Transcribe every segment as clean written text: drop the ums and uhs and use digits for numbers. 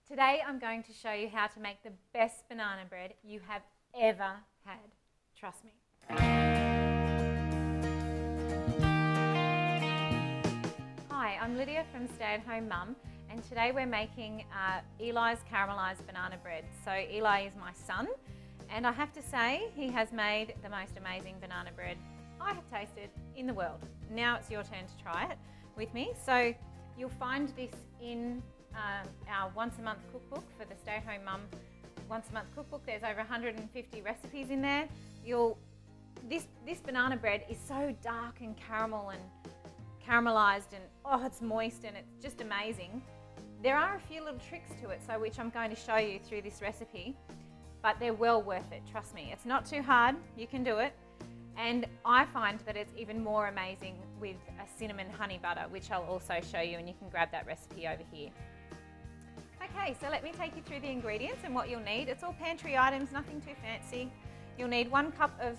Today I'm going to show you how to make the best banana bread you have ever had. Trust me. Hi, I'm Lydia from Stay at Home Mum, and today we're making Eligh's caramelised banana bread. So Eligh is my son, and I have to say he has made the most amazing banana bread I have tasted in the world. Now it's your turn to try it with me. So you'll find this in our once a month cookbook for the Stay at Home Mum once a month cookbook. There's over 150 recipes in there. This banana bread is so dark and caramel and caramelized, and oh, it's moist and it's just amazing. There are a few little tricks to it, so which I'm going to show you through this recipe, but they're well worth it, trust me. It's not too hard, you can do it. And I find that it's even more amazing with a cinnamon honey butter, which I'll also show you, and you can grab that recipe over here. Okay, so let me take you through the ingredients and what you'll need. It's all pantry items, nothing too fancy. You'll need 1 cup of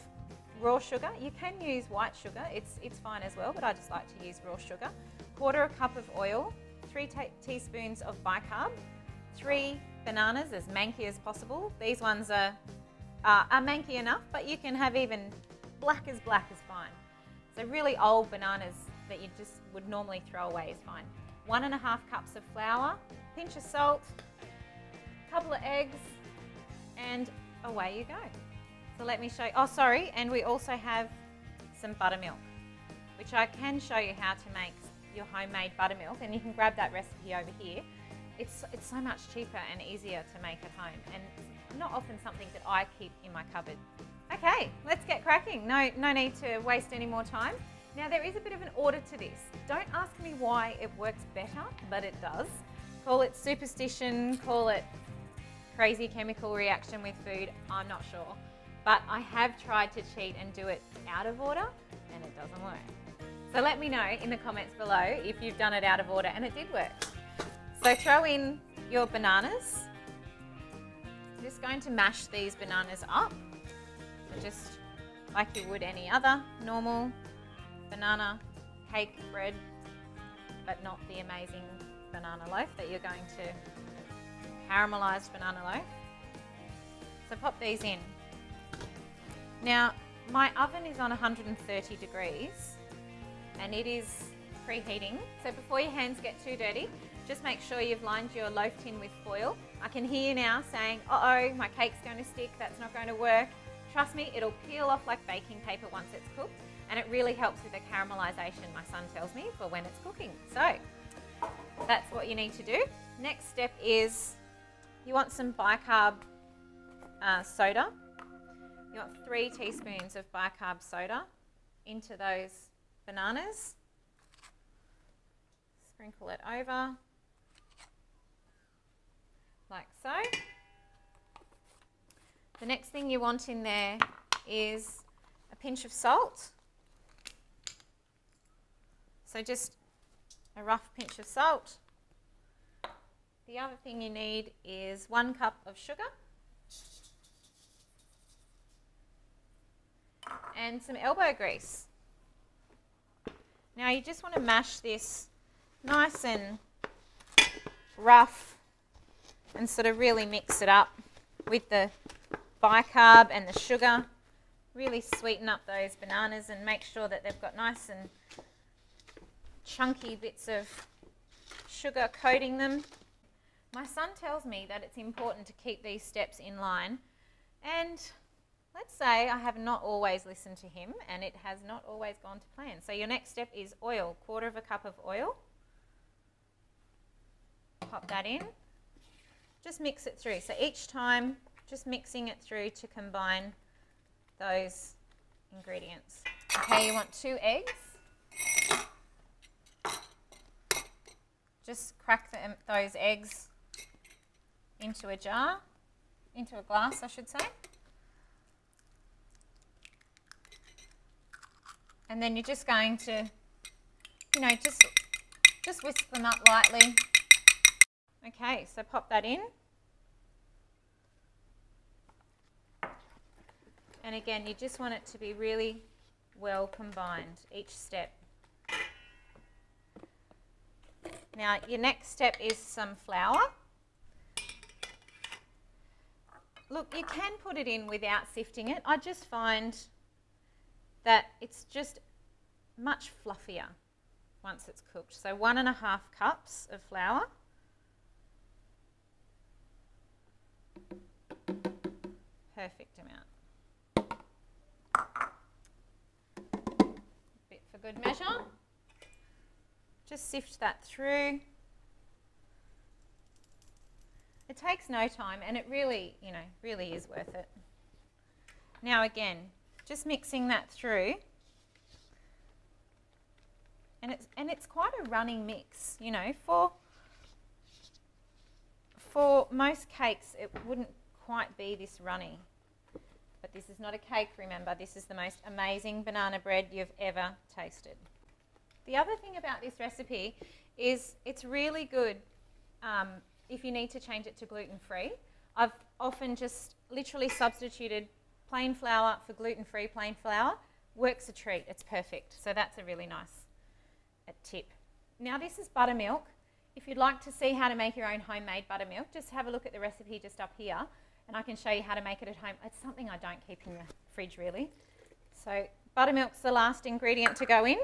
raw sugar. You can use white sugar, it's fine as well, but I just like to use raw sugar. 1/4 cup of oil, 3 teaspoons of bicarb, 3 bananas, as manky as possible. These ones are manky enough, but you can have even black is fine. So really old bananas that you just would normally throw away is fine. 1½ cups of flour, pinch of salt, couple of eggs, and away you go. So let me show you, oh sorry, and we also have some buttermilk, which I can show you how to make your homemade buttermilk, and you can grab that recipe over here. It's so much cheaper and easier to make at home, and not often something that I keep in my cupboard. Okay, let's get cracking. No need to waste any more time. Now there is a bit of an order to this. Don't ask me why it works better, but it does. Call it superstition, call it crazy chemical reaction with food, I'm not sure. But I have tried to cheat and do it out of order, and it doesn't work. So let me know in the comments below if you've done it out of order and it did work. So throw in your bananas. I'm just going to mash these bananas up, so just like you would any other normal banana cake bread, but not the amazing banana loaf that you're going to caramelized banana loaf. So pop these in. Now my oven is on 130 degrees and it is preheating, so before your hands get too dirty, just make sure you've lined your loaf tin with foil. I can hear you now saying, uh-oh, my cake's going to stick, that's not going to work. Trust me, it'll peel off like baking paper once it's cooked, and it really helps with the caramelization, my son tells me, for when it's cooking. So that's what you need to do. Next step is you want some bicarb soda. You want 3 teaspoons of bicarb soda into those bananas. Sprinkle it over like so. The next thing you want in there is a pinch of salt. So just a rough pinch of salt. The other thing you need is 1 cup of sugar and some elbow grease. Now you just want to mash this nice and rough and sort of really mix it up with the bicarb and the sugar. Really sweeten up those bananas and make sure that they've got nice and chunky bits of sugar coating them. My son tells me that it's important to keep these steps in line, and let's say I have not always listened to him and it has not always gone to plan. So your next step is oil, 1/4 cup of oil. Pop that in. Just mix it through. So each time, just mixing it through to combine those ingredients. Okay, you want 2 eggs. Just crack those eggs into a jar, into a glass I should say. And then you're just going to, just whisk them up lightly. Okay, so pop that in. And again, you just want it to be really well combined, each step. Now your next step is some flour. Look, you can put it in without sifting it. I just find that it's just much fluffier once it's cooked. So 1.5 cups of flour. Perfect amount. Bit for good measure. Just sift that through. It takes no time and it really, really is worth it. Now again, just mixing that through. And it's quite a running mix, for most cakes it wouldn't quite be this runny. But this is not a cake, remember, this is the most amazing banana bread you've ever tasted. The other thing about this recipe is it's really good if you need to change it to gluten-free. I've often just literally substituted plain flour for gluten-free plain flour. Works a treat, it's perfect. So that's a really nice tip. Now this is buttermilk. If you'd like to see how to make your own homemade buttermilk, just have a look at the recipe just up here and I can show you how to make it at home. It's something I don't keep in the fridge really. So buttermilk's the last ingredient to go in.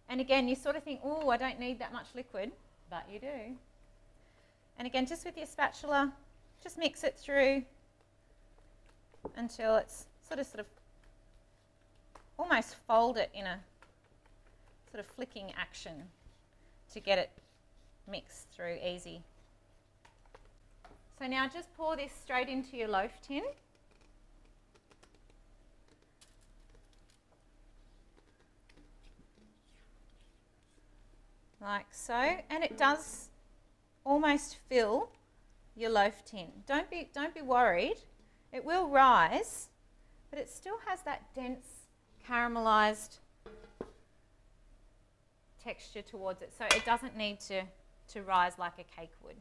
And again, you sort of think, oh, I don't need that much liquid, but you do. And again, just with your spatula, just mix it through until it's sort of almost fold it in a sort of flicking action to get it mixed through easy. So now just pour this straight into your loaf tin. Like so, and it does almost fill your loaf tin. Don't be worried. It will rise, but it still has that dense caramelised texture towards it, so it doesn't need to rise like a cake would.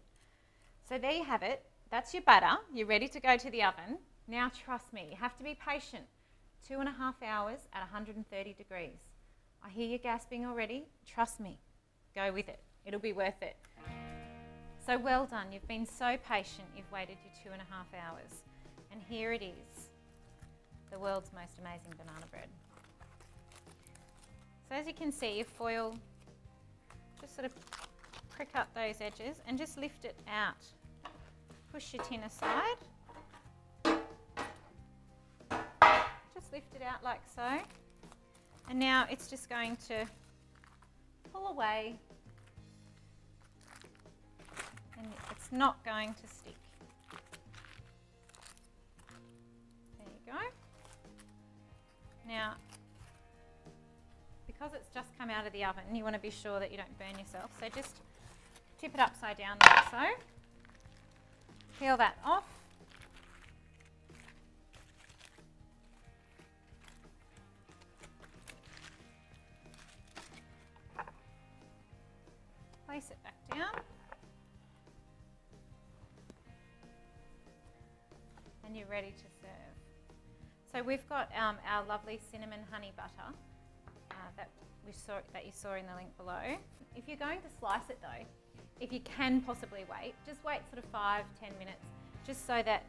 So there you have it. That's your batter. You're ready to go to the oven. Now trust me, you have to be patient. 2.5 hours at 130 degrees. I hear you gasping already. Trust me. Go with it. It'll be worth it. So well done. You've been so patient. You've waited your 2.5 hours. And here it is. The world's most amazing banana bread. So as you can see, your foil, just sort of prick up those edges and just lift it out. Push your tin aside. Just lift it out like so. And now it's just going to pull away and it's not going to stick. There you go. Now, because it's just come out of the oven, you want to be sure that you don't burn yourself. So just tip it upside down like so. Peel that off. Place it back down. And you're ready to serve. So we've got our lovely cinnamon honey butter that you saw in the link below. If you're going to slice it though, if you can possibly wait, just wait sort of 5-10 minutes, just so that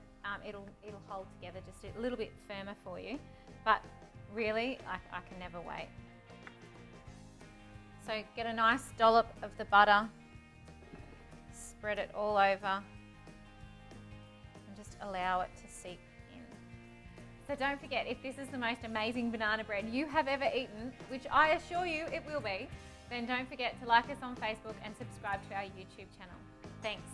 it'll hold together just a little bit firmer for you. But really, I can never wait. So get a nice dollop of the butter, spread it all over, and just allow it to seep in. So don't forget, if this is the most amazing banana bread you have ever eaten, which I assure you it will be, then don't forget to like us on Facebook and subscribe to our YouTube channel. Thanks.